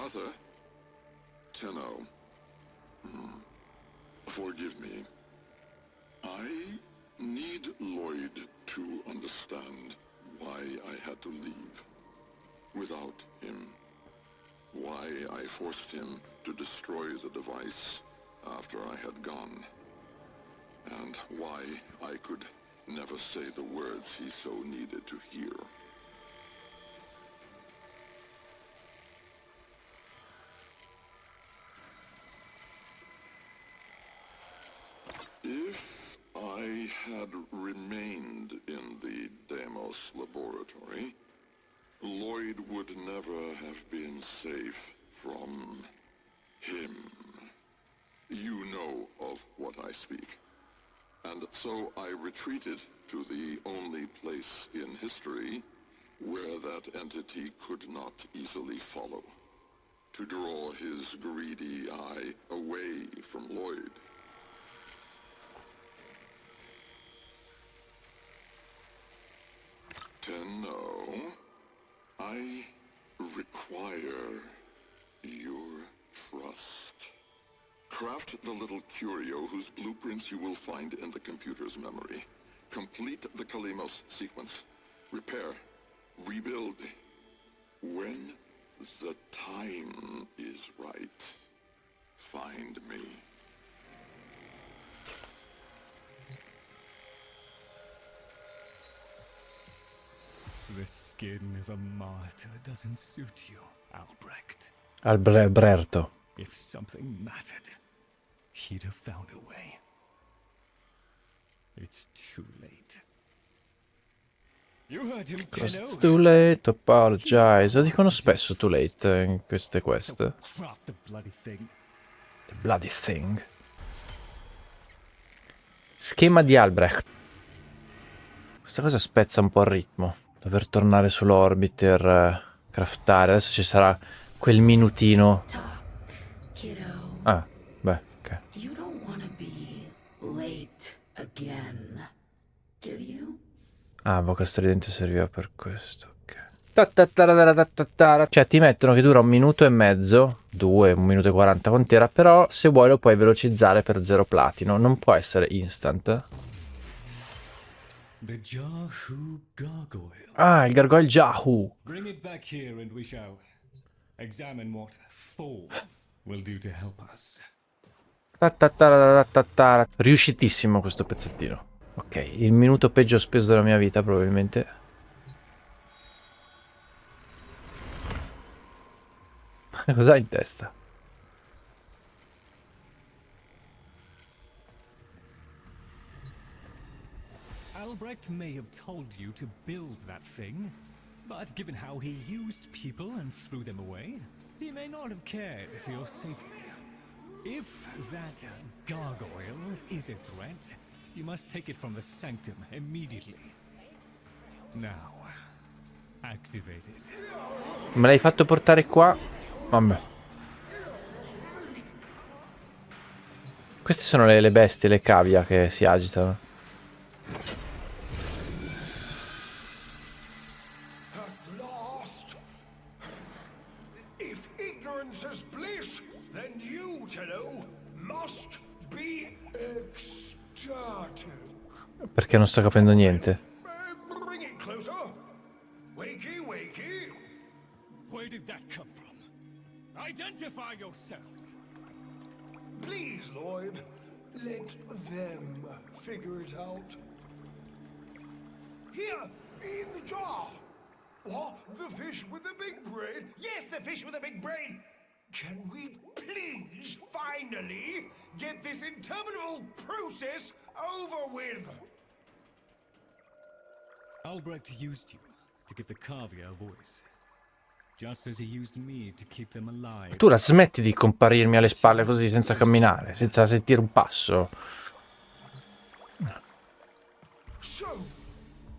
Arthur? Tenno. Forgive me. I need Lloyd to understand why I had to leave without him. Why I forced him to destroy the device after I had gone. And why I could never say the words he so needed to hear. If I had remained in the Deimos laboratory, Lloyd would never have been safe from him. You know of what I speak. And so I retreated to the only place in history where that entity could not easily follow, to draw his greedy eye away from Lloyd. Tenno, I require your trust. Craft the little curio whose blueprints you will find in the computer's memory. Complete the Kalimos sequence. Repair. Rebuild. When the time is right, find me. The skin of a martyr doesn't suit you, Albrecht. Alberto. If something mattered, he'd have found a way. It's too late. You heard him, Tenno. It's too late to apologize. Lo dicono spesso too late in queste quest. Craft the bloody thing. The bloody thing. Schema di Albrecht. Questa cosa spezza un po' il ritmo. Dover tornare sull'orbiter, craftare. Adesso ci sarà quel minutino. Ah, beh, ok. Ah, Boca Stridente serviva per questo, ok. Cioè ti mettono che dura 1 minuto e mezzo, 2, 1 minuto e 40 con Tera, però se vuoi lo puoi velocizzare per 0 platino, non può essere instant. Ah, il gargoyle Jahu. Bring it back here and we shall examine what Thor will do to help us. Riuscitissimo questo pezzettino. Ok, il minuto peggio speso della mia vita probabilmente. Cos'ha in testa? Albrecht may have told you to build that thing, but given how he used people and threw them away, he may not have cared for your safety. If that gargoyle is a threat, you must take it from the sanctum immediately. Now, activate it. Me l'hai fatto portare qua? Vabbè. Queste sono le bestie, le cavia che si agitano. Perché non sto capendo niente. Where did that come from? Identify yourself. Please, Lloyd, let them figure it out. Here, in the jar. What? The fish with the big brain? Yes, the fish with the big brain. Can we please finally get this interminable process over with? Albrecht used you to give the cavia a voice, just as he used me to keep them alive. Tu la smetti di comparirmi alle spalle così senza camminare, senza sentire un passo. So,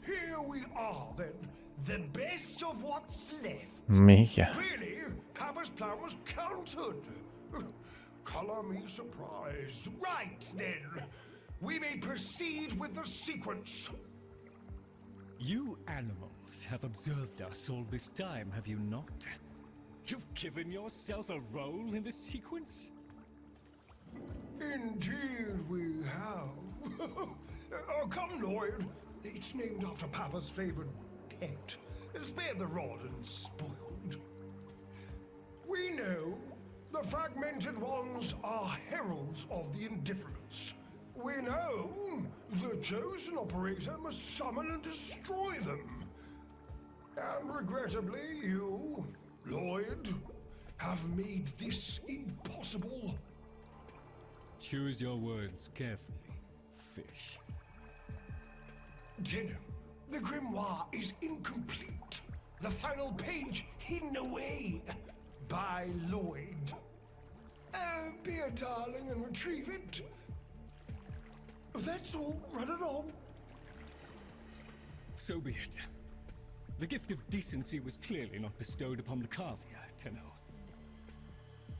here we are then, the best of what's left. Minchia. Really, Papa's plan was countered. Color me surprised. Right then, we may proceed with the sequence. You animals have observed us all this time, have you not? You've given yourself a role in the sequence? Indeed we have. Oh, come, Lloyd. It's named after Papa's favorite pet. Spare the rod and spoiled. We know the fragmented ones are heralds of the indifference. We know the chosen operator must summon and destroy them. And regrettably, you, Lloyd, have made this impossible. Choose your words carefully, fish. Tenno, the grimoire is incomplete. The final page hidden away by Lloyd. Be a darling and retrieve it. That's all. Run along. So be it. The gift of decency was clearly not bestowed upon Lucavia, Tenno.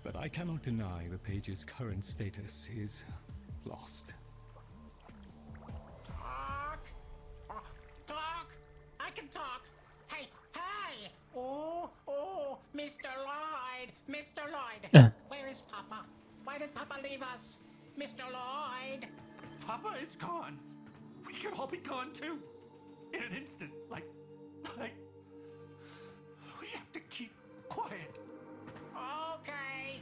But I cannot deny the page's current status is lost. Talk? I can talk. Hey, hey! Oh, Mr. Lloyd! Mr. Lloyd! Where is Papa? Why did Papa leave us? Mr. Lloyd! Papa is gone. We could all be gone too. In an instant. Like, we have to keep quiet. Okay.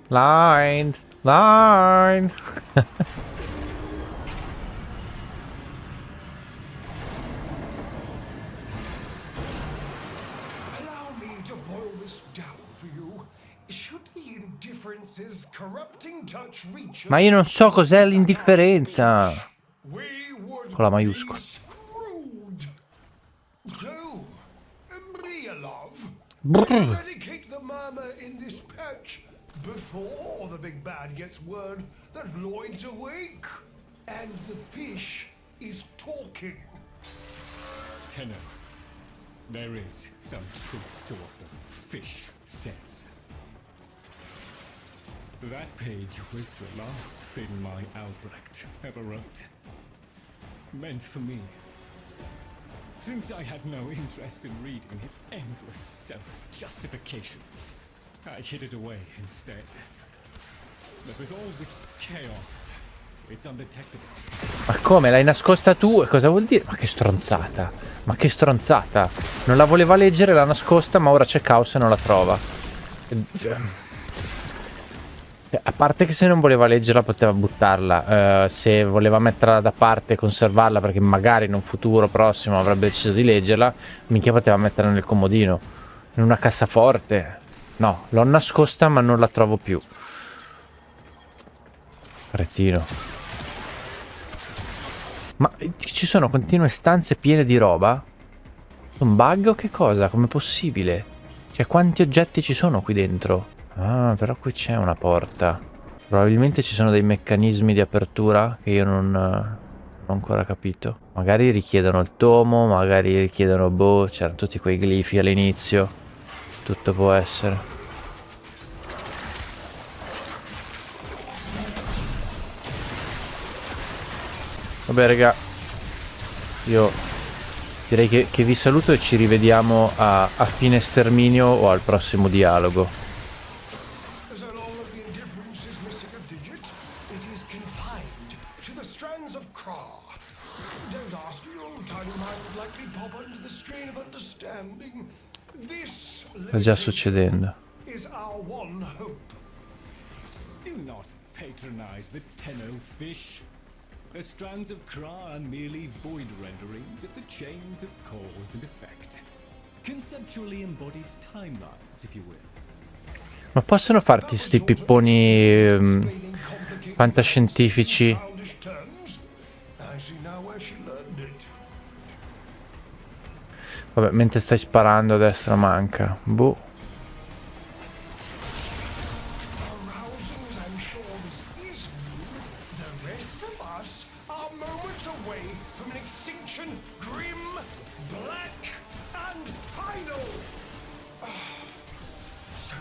Line. Allow me to boil this down for you. Should the indifference's corrupting touch reach Ma io non so cos'è l'indifferenza. we would Con la maiuscola. be screwed. So, Mia, love, Brr. eradicate the murmur in this patch before the big bad gets word that Lloyd's awake and the fish is talking. Tenno, there is some truth to what the fish says. That page was the last thing my Albrecht ever wrote. Meant for me. Since I had no interest in reading his endless self-justifications, I hid it away instead. But with all this chaos, it's undetectable. Ma come? L'hai nascosta tu? E cosa vuol dire? Ma che stronzata. Ma che stronzata. Non la voleva leggere, l'ha nascosta, ma ora c'è caos e non la trova. A parte che se non voleva leggerla poteva buttarla. Se voleva metterla da parte e conservarla perché magari in un futuro prossimo avrebbe deciso di leggerla, minchia poteva metterla nel comodino. In una cassaforte. No, l'ho nascosta ma non la trovo più. Cretino. Ma ci sono continue stanze piene di roba? Un bug o che cosa? Com'è possibile? Cioè, quanti oggetti ci sono qui dentro? Ah, però qui c'è una porta. Probabilmente ci sono dei meccanismi di apertura che io non ho ancora capito. Magari richiedono il tomo, magari richiedono, boh, c'erano tutti quei glifi all'inizio. Tutto può essere. Vabbè raga, io direi che vi saluto e ci rivediamo a fine sterminio o al prossimo dialogo. So long as the indifference is missing a digit, it is confined to the strands of Kra. Don't ask, your tiny mind would likely pop under the strain of understanding. This Sta già succedendo. is our one hope. Do not patronize the Tenno fish. The strands of Kra are merely void renderings of the chains of cause and effect. Conceptually embodied timelines, if you will. Ma possono farti sti pipponi fantascientifici? Childish terms. I see now where she learned it. Vabbè, mentre stai sparando a destra manca. Boh. Arousing as I'm sure this is you, the rest of us are moments away from an extinction grim, black, and final. So,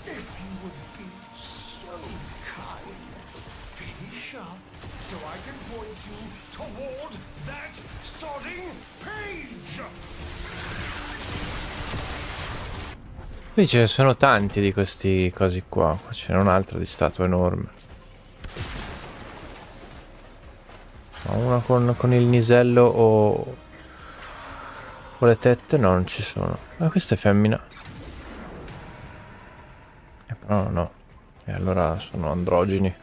if you would be so kind, finish up so I can point you toward that sodding page. Qui ce ne sono tanti di questi cosi qua. Qua c'era un altro di statua enorme. Ma una con il nisello o le tette? No, non ci sono. Ma questa è femmina. Però no. E allora sono androgini.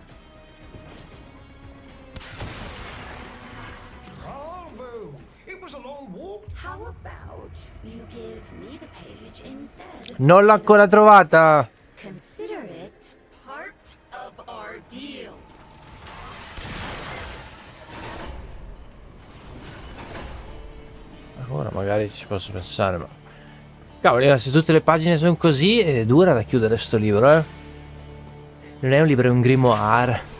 Bravo! It was a long walk. How about you give me the page instead? Non l'ho ancora trovata! Consider it part of our deal. Ora magari ci posso pensare, ma... Cavoli, se tutte le pagine sono così, è dura da chiudere sto libro, eh. Non è un libro, è un grimoire.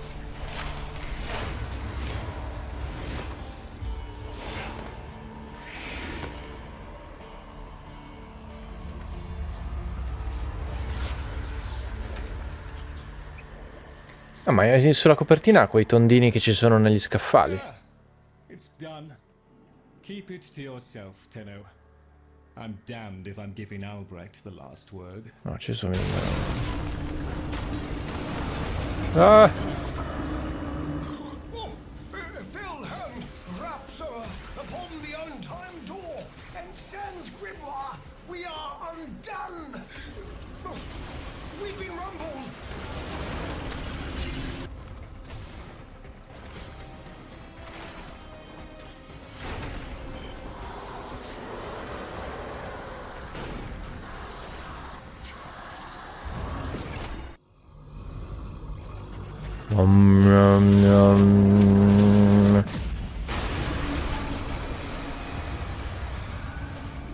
Ah, ma sulla copertina ha quei tondini che ci sono negli scaffali. It's done. Keep it to yourself, Tenno. I'm damned if I'm giving Albrecht the last word. No, ci sono... Ah! Oh, fell hand raps upon the untimed door, and sans grimoire, we are undone. We've been rumbled.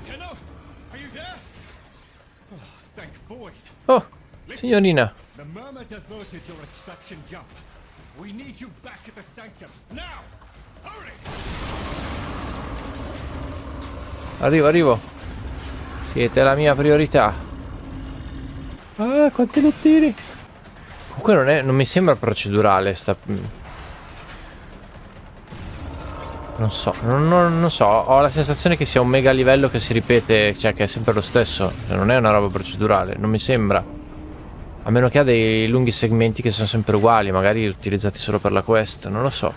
Tenno, are you there? Oh, thank Void. Oh, signorina. The murmur diverted your extraction jump. We need you back at the sanctum now. Hurry! Arrivo. Siete la mia priorità. Ah, quanti lottini. Comunque non mi sembra procedurale sta... Non so, non so, ho la sensazione che sia un mega livello che si ripete, cioè che è sempre lo stesso, non è una roba procedurale, non mi sembra. A meno che ha dei lunghi segmenti che sono sempre uguali, magari utilizzati solo per la quest, non lo so.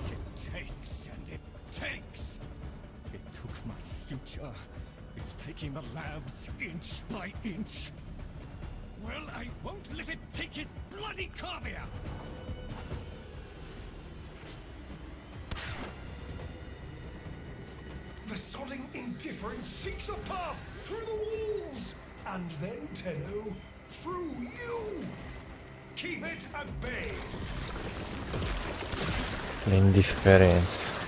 It takes and it takes. It took my future. It's taking the labs inch by inch. Well, I won't let it take his bloody caviar! The sodding indifference seeks a path through the walls, and then, Tenno, through you. Keep it at bay. L'indifferenza.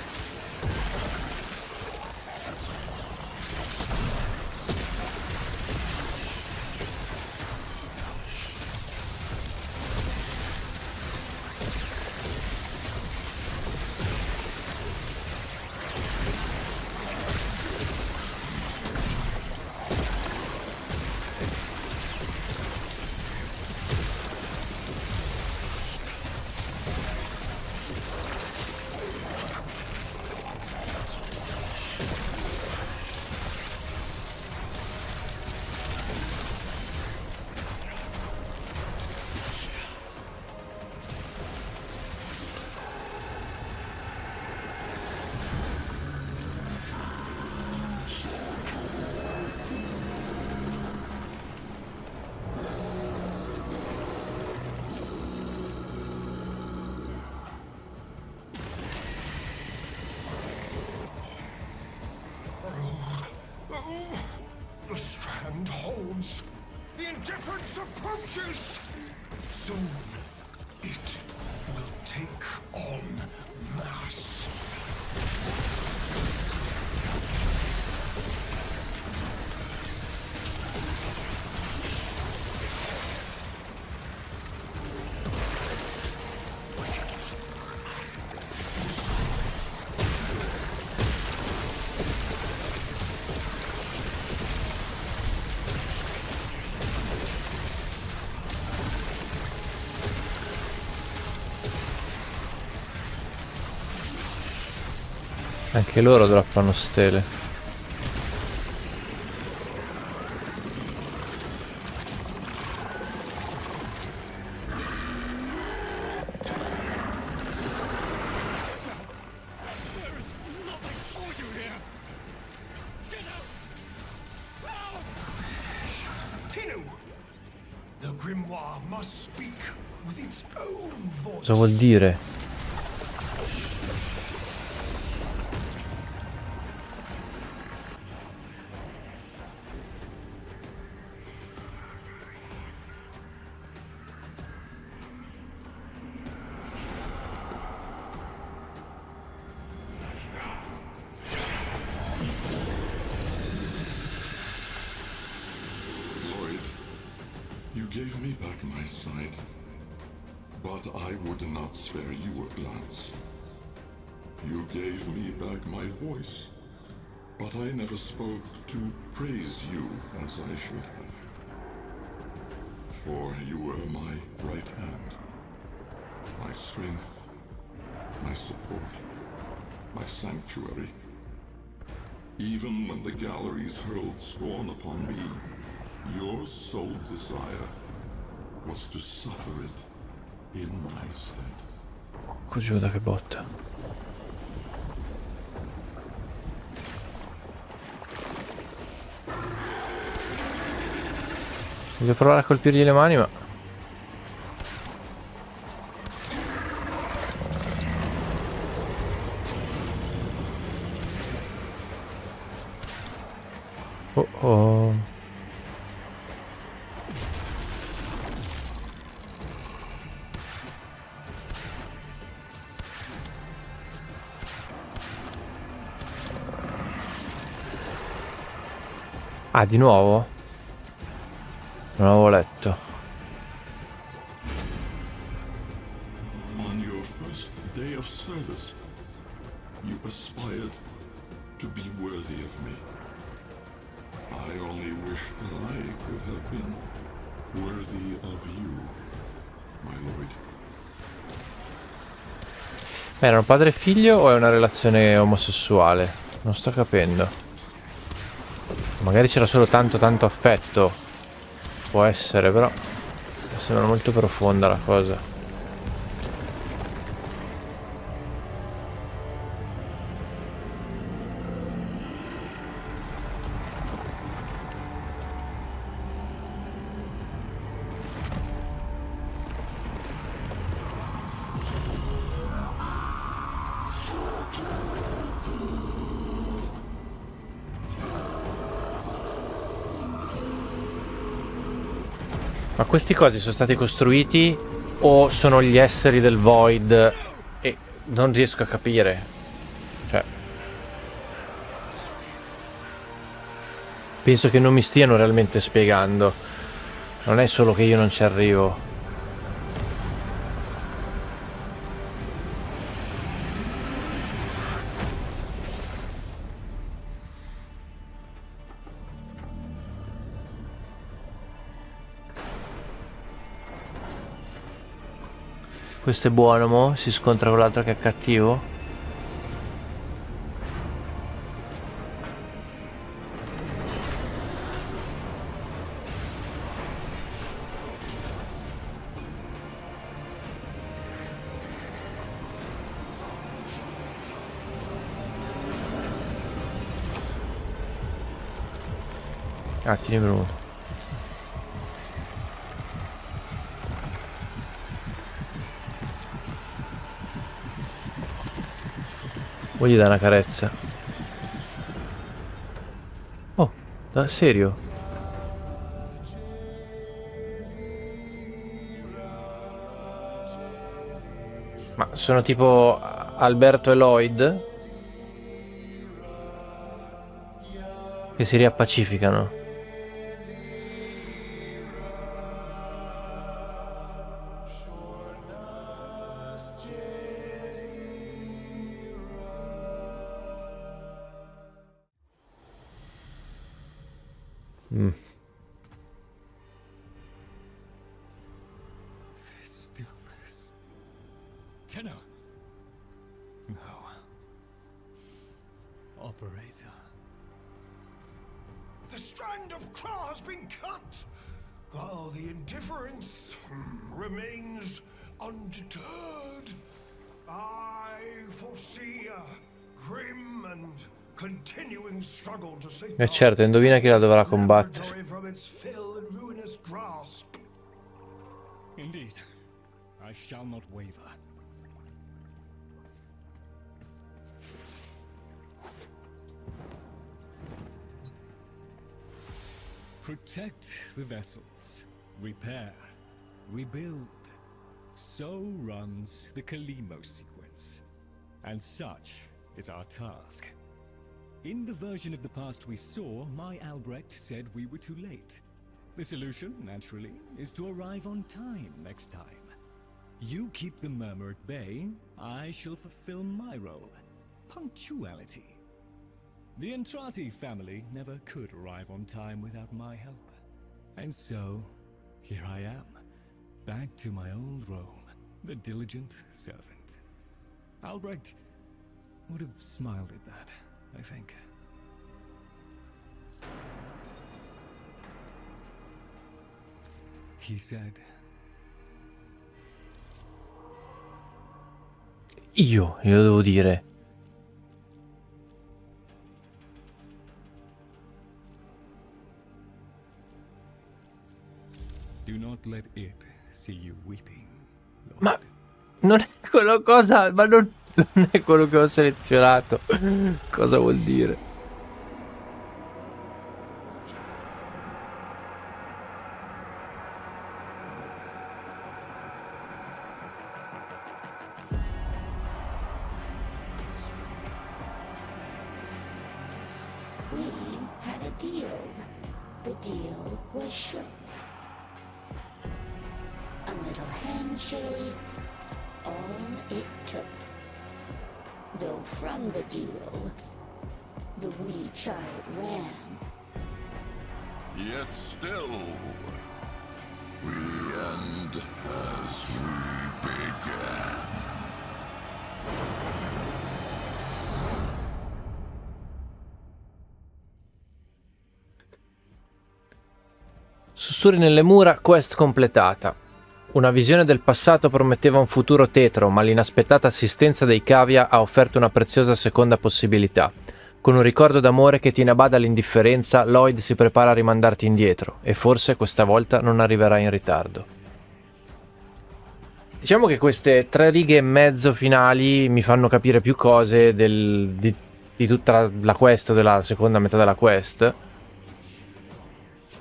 The strand holds. The indifference approaches. Soon, it will take on mass. Anche loro droppano stele. grimoire must speak with its own voice. Cosa vuol dire? You gave me back my sight, but I would not spare you a glance. You gave me back my voice, but I never spoke to praise you as I should have. For you were my right hand, my strength, my support, my sanctuary. Even when the galleries hurled scorn upon me, your sole desire was to suffer it in my stead. Giuda che botta. Voglio provare a colpirgli le mani, ma... Oh oh. Ah, di nuovo? Non avevo letto. On your first day of service, you aspired to be worthy of me. I only wish that I could have been worthy of you, my lord. Erano padre e figlio o è una relazione omosessuale? Non sto capendo. Magari c'era solo tanto affetto. Può essere, però mi sembra molto profonda la cosa. Ma questi cosi sono stati costruiti o sono gli esseri del Void? E non riesco a capire. Cioè, penso che non mi stiano realmente spiegando. Non è solo che io non ci arrivo. Questo è buono, mo? Si scontra con l'altro che è cattivo? Ah, tieni venuto. Voglio dare una carezza. Oh, da serio? Ma sono tipo Alberto e Lloyd che si riappacificano. This stillness. Tenno. No. Operator. The strand of claw has been cut, while the indifference remains undeterred. I foresee a grim and continuing struggle to save Certo, indovina chi la dovrà combattere. from its fell and ruinous grasp. Indeed, I shall not waver. Protect the vessels, repair, rebuild. So runs the Kalimo sequence. And such is our task. In the version of the past we saw, my Albrecht said we were too late. The solution, naturally, is to arrive on time next time. You keep the murmur at bay, I shall fulfill my role. Punctuality. The Entrati family never could arrive on time without my help. And so, here I am, back to my old role, the diligent servant. Albrecht would have smiled at that, I think. He said, Io devo dire. do not let it see you weeping, Lord. Ma non è quello cosa, ma non è quello che ho selezionato. Cosa vuol dire? We had a deal. The deal was shook. A little handshake, all it took. Though from the deal, the wee child ran. Yet still, we end as we began. Sussurri nelle mura, quest completata. Una visione del passato prometteva un futuro tetro, ma l'inaspettata assistenza dei cavia ha offerto una preziosa seconda possibilità. Con un ricordo d'amore che tiene a bada l'indifferenza, Lloyd si prepara a rimandarti indietro, e forse questa volta non arriverà in ritardo. Diciamo che queste 3 righe e mezzo finali mi fanno capire più cose di tutta la quest, o della seconda metà della quest.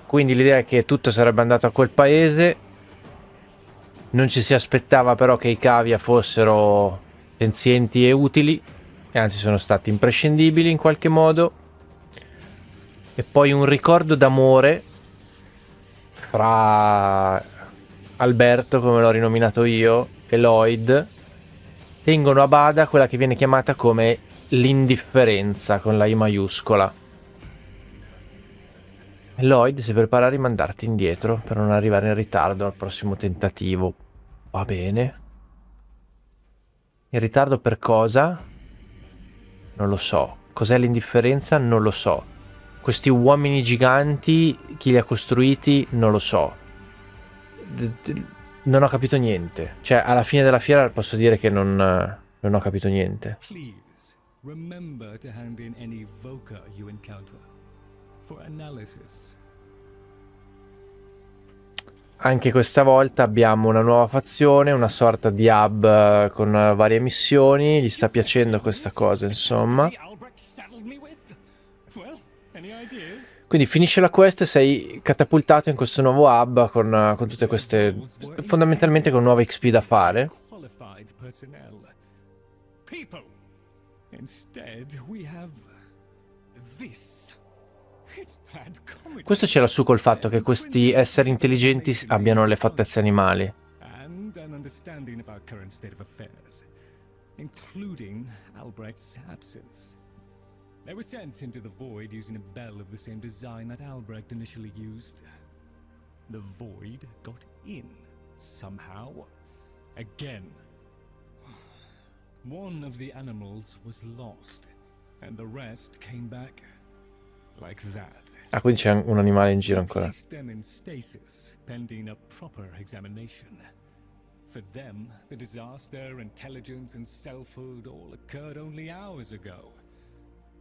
Quindi l'idea è che tutto sarebbe andato a quel paese. Non ci si aspettava però che i cavia fossero senzienti e utili, e anzi sono stati imprescindibili in qualche modo. E poi un ricordo d'amore fra Alberto, come l'ho rinominato io, e Lloyd tengono a bada quella che viene chiamata come l'indifferenza, con la I maiuscola. Lloyd si prepara a rimandarti indietro per non arrivare in ritardo al prossimo tentativo. Va bene. In ritardo per cosa? Non lo so. Cos'è l'indifferenza? Non lo so. Questi uomini giganti, chi li ha costruiti? Non lo so. Non ho capito niente. Cioè, alla fine della fiera posso dire che non ho capito niente. Please, remember to hand in any voca you encounter for analysis. Anche questa volta abbiamo una nuova fazione, una sorta di hub con varie missioni. Gli sta piacendo questa cosa, insomma. Quindi finisce la quest e sei catapultato in questo nuovo hub con tutte queste, fondamentalmente con nuove XP da fare. Questo ce l'ha su col fatto che questi esseri intelligenti abbiano le fattezze animali. And an understanding of our current state of affairs, including Albrecht's absence. They were sent into the void using a bell of the same design that Albrecht initially used. The void got in, somehow. Again. One of the animals was lost, and the rest came back like that. Ah, quindi c'è un animale in giro ancora. Placed them in stasis, pending a proper examination. For them, the disaster, intelligence, and selfhood all occurred only hours ago.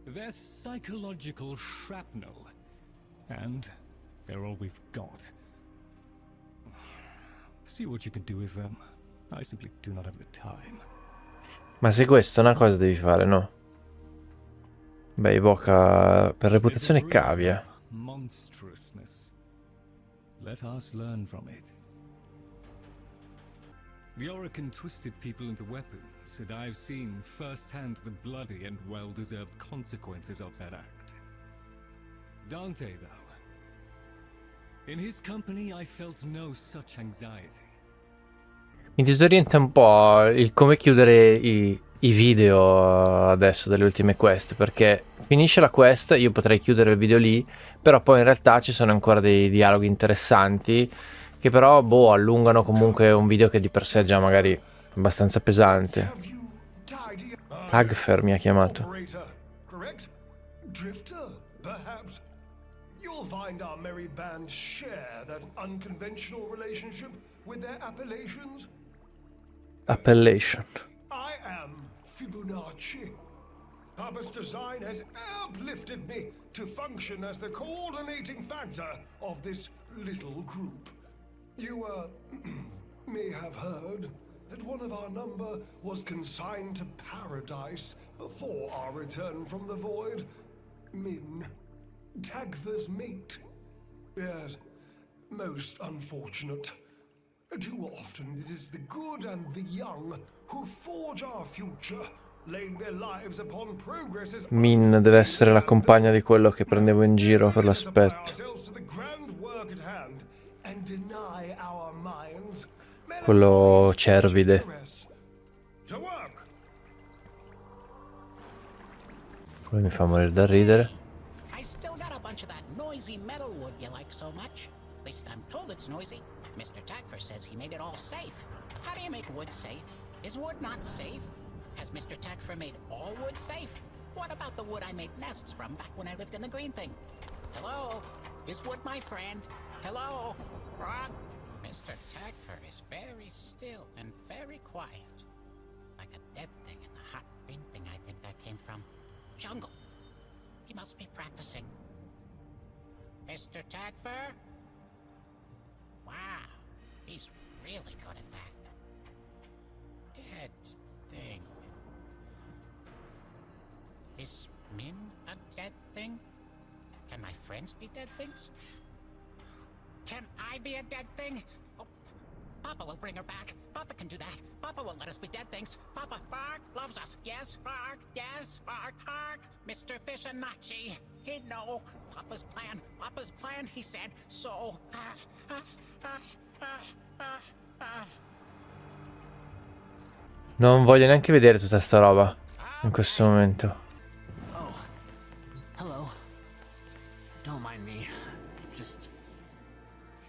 They're psychological shrapnel, and they're all we've got. See what you can do with them. I simply do not have the time. Ma se questa è una cosa devi fare, no? Beh, evoca per reputazione cavia. Monstrousness. Let us learn from it. The Oracle twisted people into weapons, and I've seen firsthand the bloody and well-deserved consequences of that act. Dante, though. In his company, I felt no such anxiety. Mi disorienta un po' il come chiudere i video adesso delle ultime quest, perché finisce la quest, io potrei chiudere il video lì, però poi in realtà ci sono ancora dei dialoghi interessanti che però, boh, allungano comunque un video che di per sé è già magari abbastanza pesante. Tagfer mi ha chiamato. You'll find our merry band share that unconventional relationship with their appellations. Appellation. I am Fibonacci. Papa's design has uplifted me to function as the coordinating factor of this little group. You, may have heard that one of our number was consigned to paradise before our return from the void. Min. Tagfer's mate. Yes, most unfortunate. Too often it is the good and the young who forge our future, laying their lives upon progress. Min deve essere la compagna di quello che prendevo in giro per l'aspetto. Quello cervide. Poi mi fa morire da ridere. Noisy metal wood you like so much. At least I'm told it's noisy. Mr. Tagfer says he made it all safe. How do you make wood safe? Is wood not safe? Has Mr. Tagfer made all wood safe? What about the wood I made nests from back when I lived in the green thing? Hello? Is wood my friend? Hello? Rock? Mr. Tagfer is very still and very quiet. Like a dead thing in the hot green thing I think that came from. Jungle. He must be practicing. Mr. Tagfer? Wow, he's really good at that. Dead thing. Is Min a dead thing? Can my friends be dead things? Can I be a dead thing? Oh, Papa will bring her back. Papa can do that. Papa will let us be dead things. Papa, Bark, loves us. Yes, Bark, yes, Bark, Bark. Mr. Fibonacci, he'd know. Papa's plan, he said. So, Non voglio neanche vedere tutta sta roba in questo momento. Oh, hello. Don't mind me. Just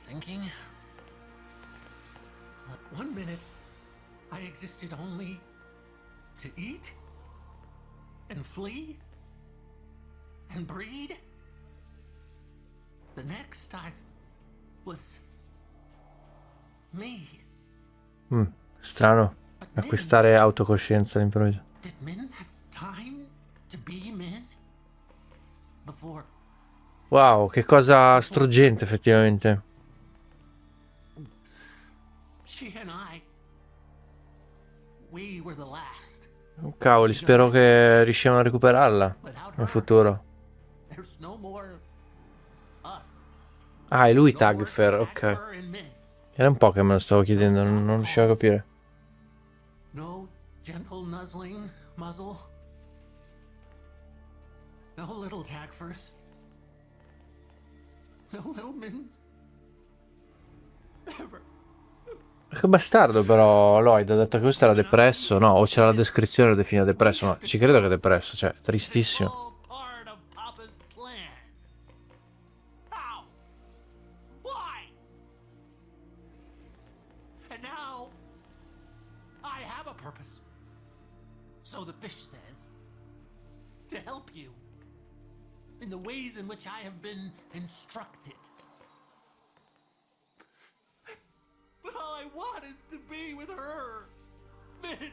thinking. 1 minute, I existed only to eat and flee and breed. The next I was me. Strano acquistare autocoscienza all'improvviso. Did Min have time to be Min before? Wow, che cosa struggente effettivamente. She and I, we were the last. Oh, cavoli, spero che riusciamo a recuperarla nel futuro. There's no more us. Ah, è lui Tagfer, ok. Era un po' che me lo stavo chiedendo, non riuscivo a capire. No gentle nuzzling muzzle. No little Tagfers. No little Mins. Ever. Che bastardo però Lloyd ha detto che questo era depresso. No, o c'era la descrizione lo definiva depresso, ma ci credo che è depresso, cioè tristissimo. So the fish says, to help you in the ways in which I have been instructed. But all I want is to be with her. Min.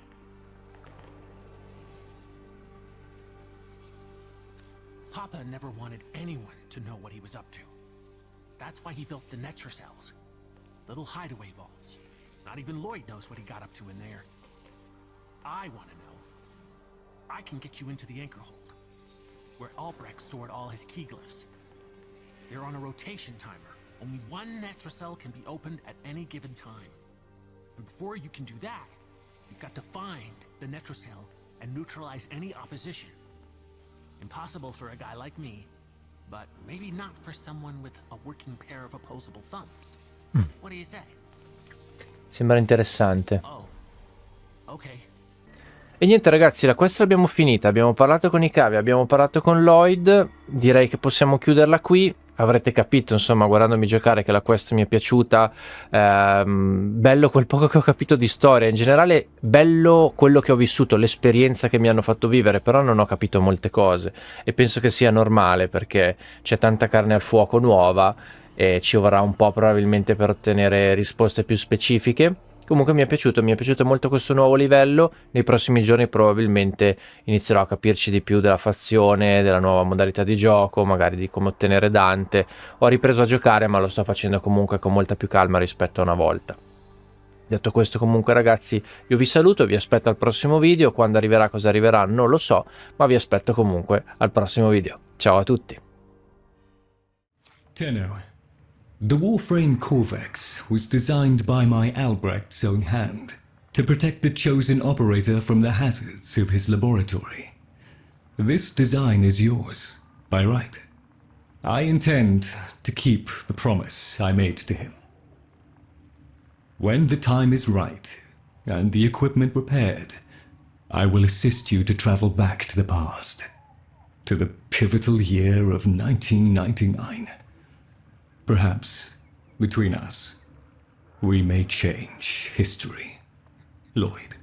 Papa never wanted anyone to know what he was up to. That's why he built the Netra cells, little hideaway vaults, Not even Lloyd knows what he got up to in there. I want to know. I can get you into the anchor hold, where Albrecht stored all his key glyphs. They're on a rotation timer. Only one Netracell can be opened at any given time. And before you can do that, you've got to find the Netracell and neutralize any opposition. Impossible for a guy like me, but maybe not for someone with a working pair of opposable thumbs. What do you say? Sembra interessante. Oh, okay. E niente ragazzi, la quest l'abbiamo finita, abbiamo parlato con i cavi, abbiamo parlato con Lloyd, direi che possiamo chiuderla qui. Avrete capito, insomma, guardandomi giocare, che la quest mi è piaciuta. Bello quel poco che ho capito di storia, in generale bello quello che ho vissuto, l'esperienza che mi hanno fatto vivere, però non ho capito molte cose e penso che sia normale perché c'è tanta carne al fuoco nuova e ci vorrà un po' probabilmente per ottenere risposte più specifiche. Comunque mi è piaciuto molto questo nuovo livello. Nei prossimi giorni probabilmente inizierò a capirci di più della fazione, della nuova modalità di gioco, magari di come ottenere Dante. Ho ripreso a giocare, ma lo sto facendo comunque con molta più calma rispetto a una volta. Detto questo, comunque ragazzi, io vi saluto, vi aspetto al prossimo video. Quando arriverà, cosa arriverà, non lo so, ma vi aspetto comunque al prossimo video. Ciao a tutti. Tenno. The Warframe Corvex was designed by my Albrecht's own hand to protect the chosen operator from the hazards of his laboratory. This design is yours, by right. I intend to keep the promise I made to him. When the time is right, and the equipment repaired, I will assist you to travel back to the past, to the pivotal year of 1999. Perhaps, between us, we may change history. Lloyd.